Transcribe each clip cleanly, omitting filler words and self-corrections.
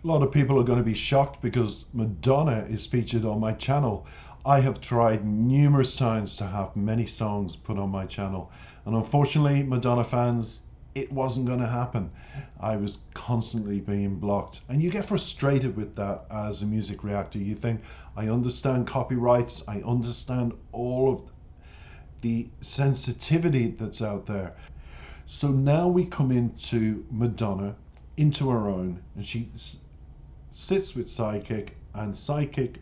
A lot of people are going to be shocked because Madonna is featured on my channel. I have tried numerous times to have many songs put on my channel, and unfortunately, Madonna fans, it wasn't going to happen. I was constantly being blocked, and you get frustrated with that as a music reactor. You think, I understand copyrights, I understand all of the sensitivity that's out there. So now we come into Madonna, into her own, and she sits with Sidekick, and Sidekick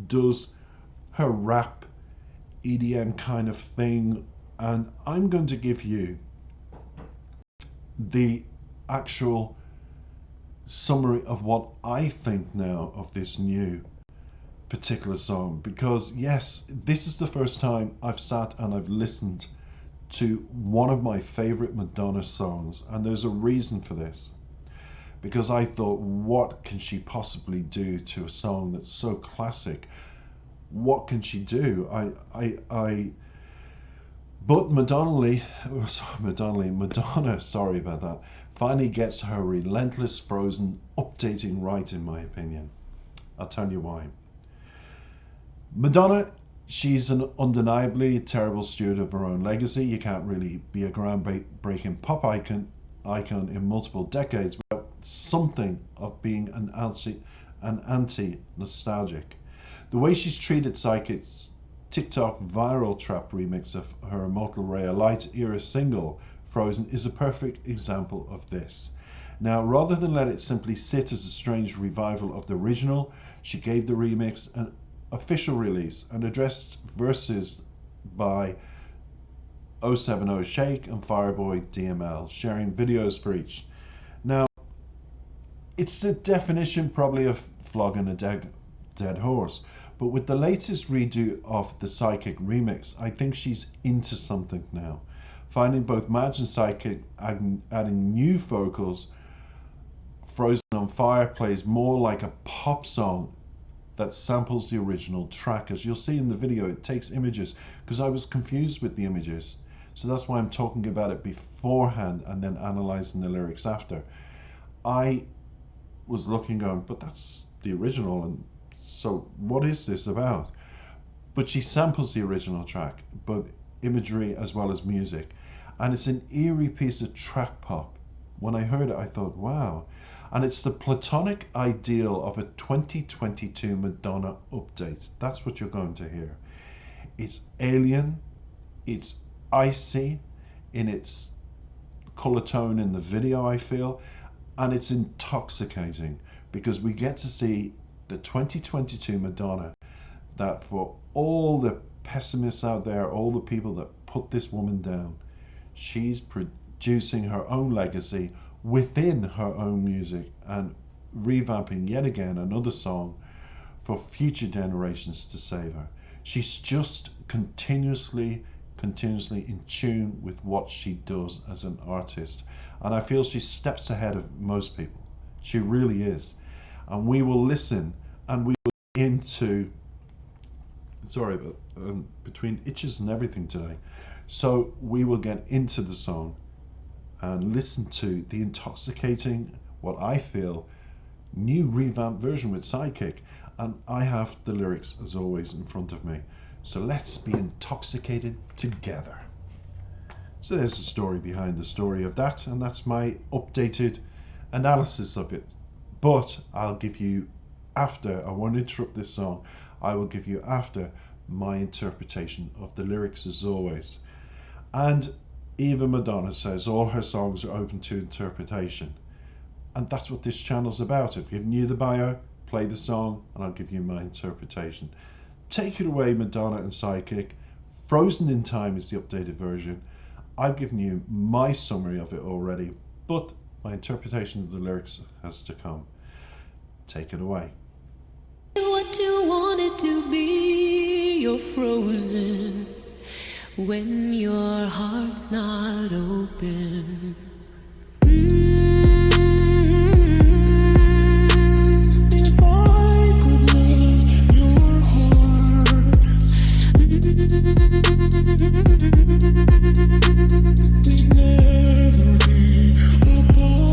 does her rap EDM kind of thing, and I'm going to give you the actual summary of what I think now of this new particular song, because yes, this is the first time I've sat and I've listened to one of my favorite Madonna songs, and there's a reason for this, because I thought, what can she possibly do to a song that's so classic? What can she do? But Madonna, sorry about that, finally gets her relentless Frozen updating right, in my opinion. I'll tell you why. Madonna, she's an undeniably terrible steward of her own legacy. You can't really be a groundbreaking pop icon in multiple decades without something of being an anti-nostalgic. The way she's treated Sidekick's TikTok viral trap remix of her Immortal Ray of Light era single, Frozen, is a perfect example of this. Now, rather than let it simply sit as a strange revival of the original, she gave the remix an official release and addressed verses by 070 Shake and Fireboy DML, sharing videos for each. Now, it's the definition probably of flogging a dead horse, but with the latest redo of the Sidekick remix, I think she's into something now. Finding both Madge and Sidekick adding new vocals, Frozen on Fire plays more like a pop song that samples the original track. As you'll see in the video, it takes images, because I was confused with the images. So that's why I'm talking about it beforehand and then analyzing the lyrics after. I was looking going, but that's the original, and so what is this about? But she samples the original track, both imagery as well as music. And it's an eerie piece of track pop. When I heard it, I thought, wow. And it's the platonic ideal of a 2022 Madonna update. That's what you're going to hear. It's alien, it's icy in its color tone in the video, I feel, and it's intoxicating because we get to see the 2022 Madonna that, for all the pessimists out there, all the people that put this woman down, she's producing her own legacy within her own music and revamping yet again another song for future generations to save her. She's just continuously in tune with what she does as an artist, and I feel she steps ahead of most people. She really is. And we will listen, and we will get into, sorry, but between itches and everything today, so we will get into the song and listen to the intoxicating, what I feel, new revamped version with Sidekick. And I have the lyrics, as always, in front of me. So let's be intoxicated together. So there's the story behind the story of that, and that's my updated analysis of it. But I'll give you after, I won't interrupt this song, I will give you after my interpretation of the lyrics, as always. And even Madonna says all her songs are open to interpretation. And that's what this channel's about. I've given you the bio, play the song, and I'll give you my interpretation. Take it away, Madonna and Sidekick. Frozen in Time is the updated version. I've given you my summary of it already, but my interpretation of the lyrics has to come. Take it away. What you wanted to be, you're frozen when your heart's not open. If I could melt your heart, we'd never be apart.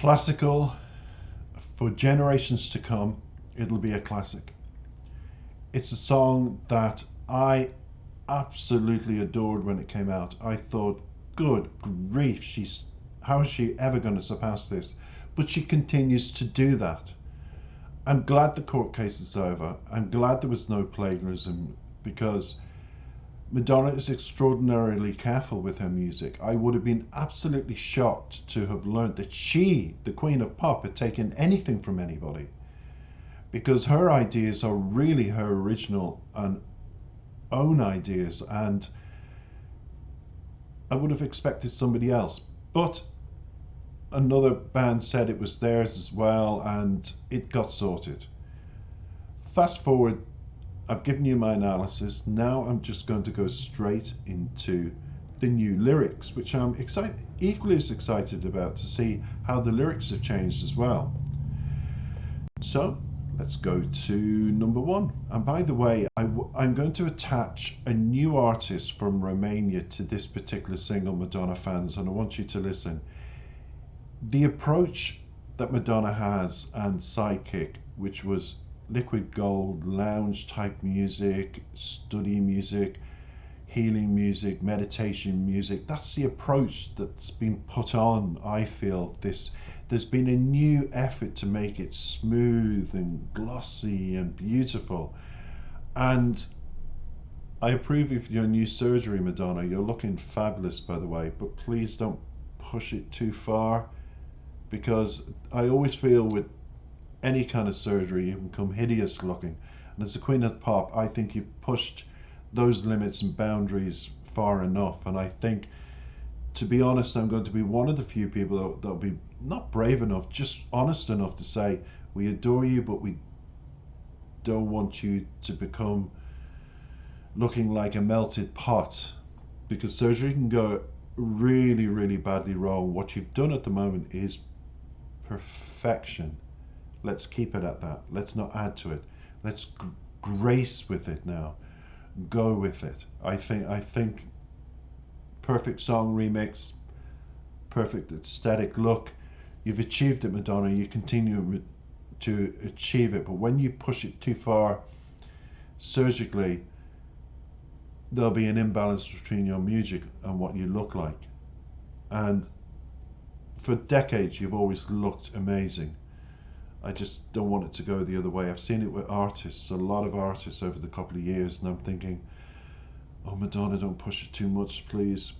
Classical, for generations to come, it'll be a classic. It's a song that I absolutely adored when it came out. I thought, good grief, how is she ever going to surpass this? But she continues to do that. I'm glad the court case is over. I'm glad there was no plagiarism, because Madonna is extraordinarily careful with her music. I would have been absolutely shocked to have learned that she, the Queen of Pop, had taken anything from anybody, because her ideas are really her original and own ideas, and I would have expected somebody else. But another band said it was theirs as well, and it got sorted. Fast forward, I've given you my analysis. Now I'm just going to go straight into the new lyrics, which I'm equally as excited about, to see how the lyrics have changed as well. So let's go to number one. And by the way, I'm going to attach a new artist from Romania to this particular single, Madonna fans, and I want you to listen. The approach that Madonna has and Sidekick, which was liquid gold, lounge type music, study music, healing music, meditation music, that's the approach that's been put on. I feel there's been a new effort to make it smooth and glossy and beautiful. And I approve of your new surgery, Madonna. You're looking fabulous, by the way, but please don't push it too far, because I always feel with any kind of surgery you can become hideous looking. And as the Queen of Pop, I think you've pushed those limits and boundaries far enough. And I think, to be honest, I'm going to be one of the few people that'll be not brave enough, just honest enough to say, we adore you, but we don't want you to become looking like a melted pot, because surgery can go really, really badly wrong. What you've done at the moment is perfection. Let's keep it at that. Let's not add to it. Let's grace with it now. Go with it. I think perfect song remix, perfect aesthetic look. You've achieved it, Madonna. You continue to achieve it. But when you push it too far surgically, there'll be an imbalance between your music and what you look like. And for decades, you've always looked amazing. I just don't want it to go the other way. I've seen it with artists, a lot of artists over the couple of years, and I'm thinking, oh, Madonna, don't push it too much, please.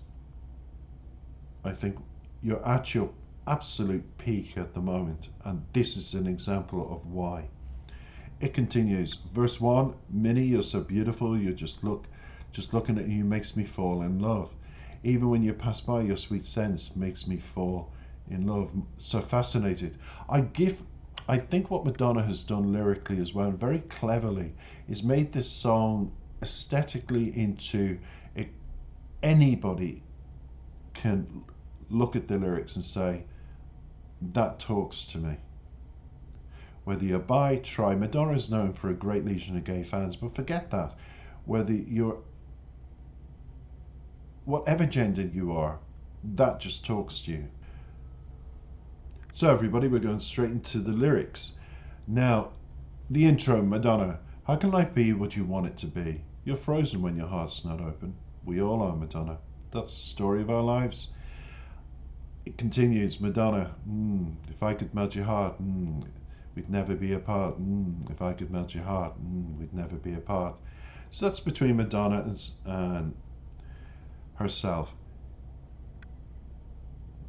I think you're at your absolute peak at the moment, and this is an example of why. It continues. Verse 1, Minnie, you're so beautiful, just looking at you makes me fall in love. Even when you pass by, your sweet sense makes me fall in love. So fascinated. I think what Madonna has done lyrically as well, very cleverly, is made this song aesthetically into anybody can look at the lyrics and say, that talks to me. Whether you're bi, tri, Madonna is known for a great legion of gay fans, but forget that. Whether you're whatever gender you are, that just talks to you. So everybody, we're going straight into the lyrics. Now, the intro, Madonna. How can life be what you want it to be? You're frozen when your heart's not open. We all are, Madonna. That's the story of our lives. It continues, Madonna. If I could melt your heart, we'd never be apart. If I could melt your heart, we'd never be apart. So that's between Madonna and herself.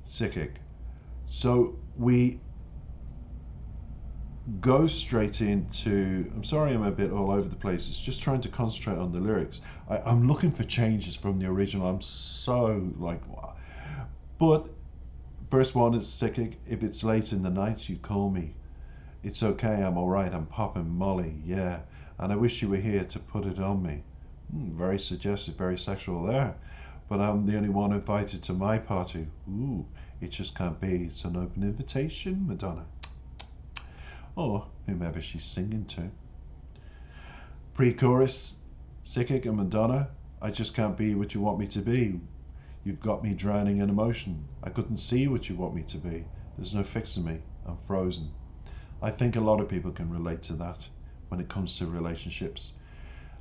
Sikic. So we go straight into, I'm sorry I'm a bit all over the place, it's just trying to concentrate on the lyrics. I'm looking for changes from the original. I'm so like, wow. But verse 1 is Sikic. If it's late in the night, you call me. It's okay, I'm alright, I'm popping Molly, yeah. And I wish you were here to put it on me. Very suggestive, very sexual there. But I'm the only one invited to my party. Ooh, it just can't be. It's an open invitation, Madonna. Or whomever she's singing to. Pre-chorus, Sikic and Madonna. I just can't be what you want me to be. You've got me drowning in emotion. I couldn't see what you want me to be. There's no fixing me. I'm frozen. I think a lot of people can relate to that when it comes to relationships.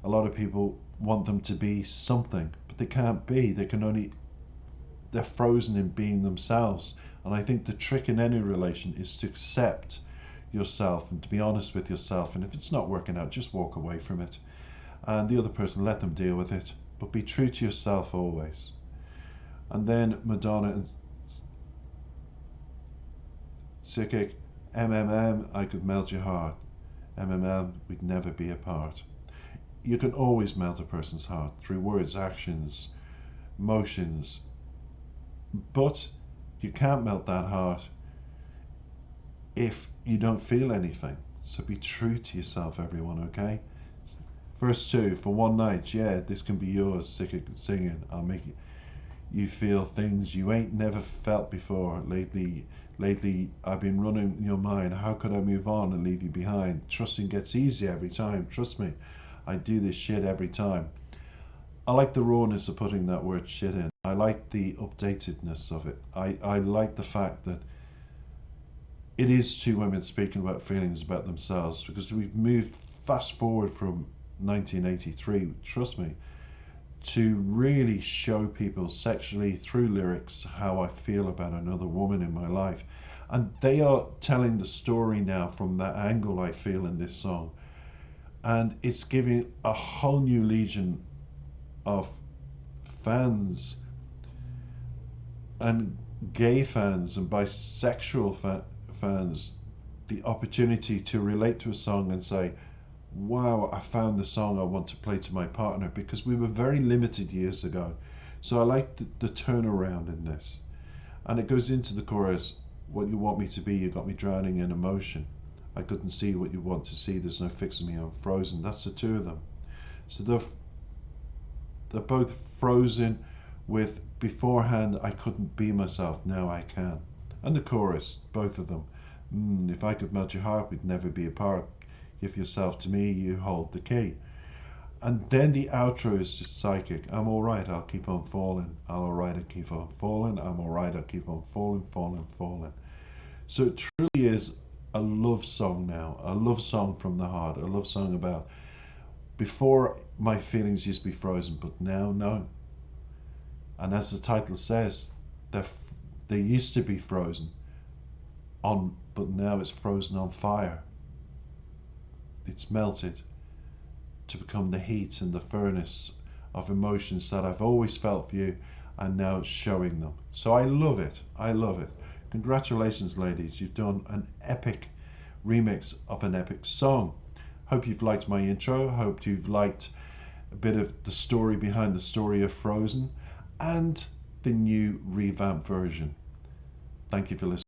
A lot of people want them to be something, but they can't be. They're frozen in being themselves. And I think the trick in any relation is to accept yourself and to be honest with yourself. And if it's not working out, just walk away from it. And the other person, let them deal with it. But be true to yourself always. And then Madonna and Psychic, MMM, I could melt your heart. MMM, we'd never be apart. You can always melt a person's heart through words, actions, emotions. But you can't melt that heart if you don't feel anything. So be true to yourself, everyone, okay? Verse 2, for one night, yeah, this can be yours, singing. I'll make you feel things you ain't never felt before. Lately, I've been running your mind. How could I move on and leave you behind? Trusting gets easier every time. Trust me, I do this shit every time. I like the rawness of putting that word shit in. I like the updatedness of it. I like the fact that it is two women speaking about feelings about themselves, because we've moved fast forward from 1983, trust me, to really show people sexually through lyrics how I feel about another woman in my life. And they are telling the story now from that angle, I feel, in this song. And it's giving a whole new legion of fans and gay fans and bisexual fans the opportunity to relate to a song and say, wow, I found the song I want to play to my partner, because we were very limited years ago. So I like the turnaround in this. And it goes into the chorus, what you want me to be, you got me drowning in emotion. I couldn't see what you want to see, there's no fixing me, I'm frozen. That's the two of them. So they're both frozen with, beforehand I couldn't be myself, now I can. And the chorus, both of them, if I could melt your heart, we'd never be apart. Give yourself to me, you hold the key. And then the outro is just psychic. I'm alright, I'll keep on falling. I'm alright, I'll keep on falling. I'm alright, I'll keep on falling, falling, falling. So it truly is a love song now. A love song from the heart. A love song about, before my feelings used to be frozen, but now, no. And as the title says, they used to be frozen on, but now it's frozen on fire. It's melted to become the heat and the furnace of emotions that I've always felt for you, and now it's showing them. So I love it. I love it. Congratulations, ladies. You've done an epic remix of an epic song. Hope you've liked my intro. Hope you've liked a bit of the story behind the story of Frozen and the new revamped version. Thank you for listening.